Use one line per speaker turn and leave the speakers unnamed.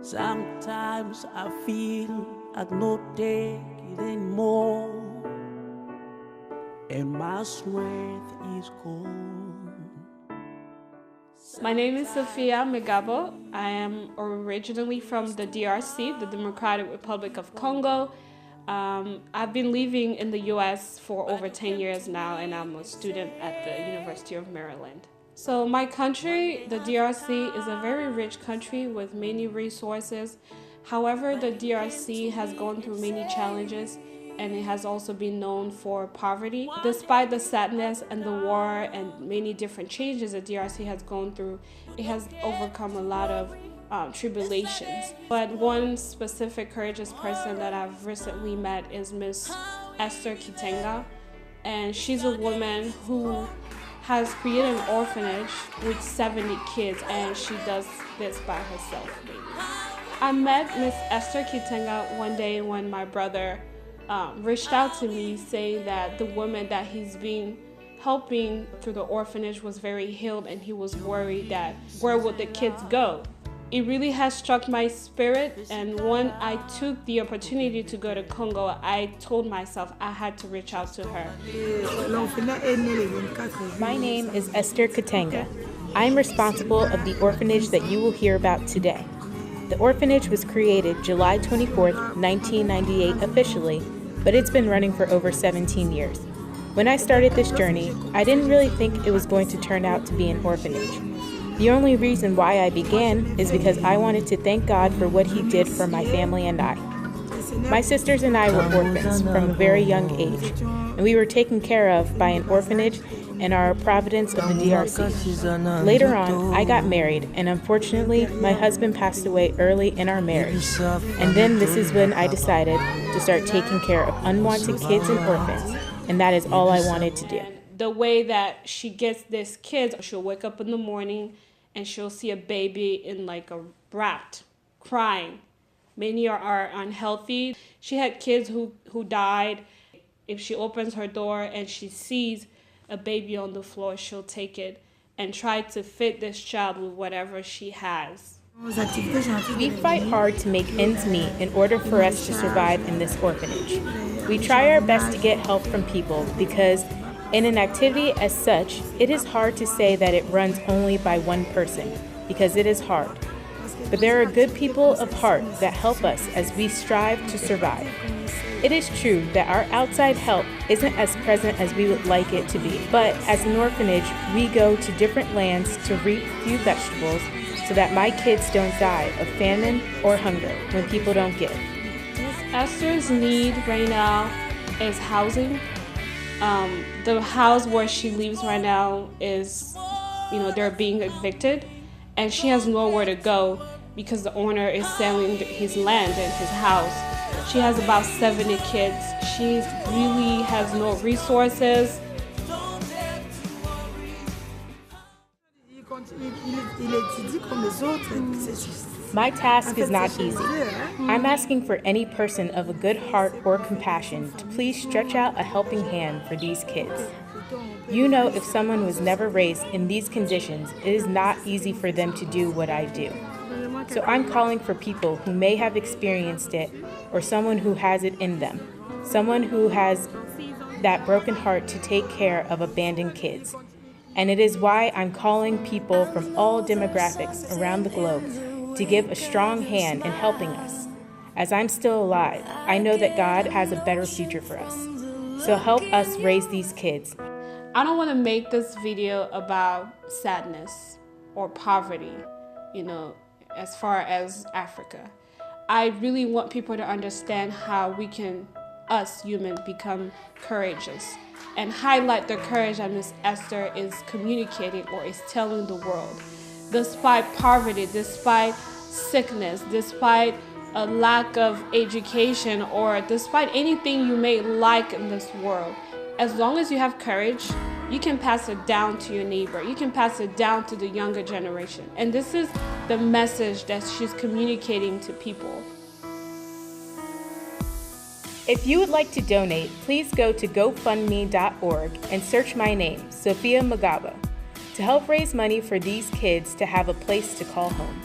Sometimes I feel I no take it anymore, and my strength is gone.
My name is Sofia Megabo. I am originally from the DRC, the Democratic Republic of Congo. I've been living in the US for over 10 years now, and I'm a student at the University of Maryland. So my country, the DRC, is a very rich country with many resources. However, the DRC has gone through many challenges, and it has also been known for poverty. Despite the sadness and the war and many different changes the DRC has gone through, it has overcome a lot of tribulations. But one specific courageous person that I've recently met is Miss Esther Kitenga, and she's a woman who has created an orphanage with 70 kids, and she does this by herself. I met Miss Esther Kitenga one day when my brother reached out to me saying that the woman that he's been helping through the orphanage was very healed, and he was worried that where would the kids go? It really has struck my spirit, and when I took the opportunity to go to Congo, I told myself I had to reach out to her.
My name is Esther Kitenga. I am responsible of the orphanage that you will hear about today. The orphanage was created July 24th, 1998 officially, but it's been running for over 17 years. When I started this journey, I didn't really think it was going to turn out to be an orphanage. The only reason why I began is because I wanted to thank God for what He did for my family and I. My sisters and I were orphans from a very young age, and we were taken care of by an orphanage in our province of the DRC. Later on, I got married, and unfortunately, my husband passed away early in our marriage. And then this is when I decided to start taking care of unwanted kids and orphans, and that is all I wanted to do.
The way that she gets these kids, she'll wake up in the morning and she'll see a baby in like a wrapped, crying. Many are unhealthy. She had kids who died. If she opens her door and she sees a baby on the floor, she'll take it and try to fit this child with whatever she has.
We fight hard to make ends meet in order for us to survive in this orphanage. We try our best to get help from people because in an activity as such, it is hard to say that it runs only by one person because it is hard. But there are good people of heart that help us as we strive to survive. It is true that our outside help isn't as present as we would like it to be, but as an orphanage, we go to different lands to reap few vegetables so that my kids don't die of famine or hunger when people don't give.
Esther's need right now is housing. The house where she lives right now is, they're being evicted, and she has nowhere to go because the owner is selling his land and his house. She has about 70 kids. She really has no resources.
My task is not easy. I'm asking for any person of a good heart or compassion to please stretch out a helping hand for these kids. You know, if someone was never raised in these conditions, it is not easy for them to do what I do. So I'm calling for people who may have experienced it or someone who has it in them, someone who has that broken heart to take care of abandoned kids. And it is why I'm calling people from all demographics around the globe to give a strong hand in helping us. As I'm still alive, I know that God has a better future for us. So help us raise these kids.
I don't want to make this video about sadness or poverty, as far as Africa. I really want people to understand how we can, us humans, become courageous and highlight the courage that Miss Esther is communicating or is telling the world. Despite poverty, despite sickness, despite a lack of education, or despite anything you may like in this world, as long as you have courage, you can pass it down to your neighbor. You can pass it down to the younger generation. And this is the message that she's communicating to people.
If you would like to donate, please go to GoFundMe.org and search my name, Sofia Megabo, to help raise money for these kids to have a place to call home.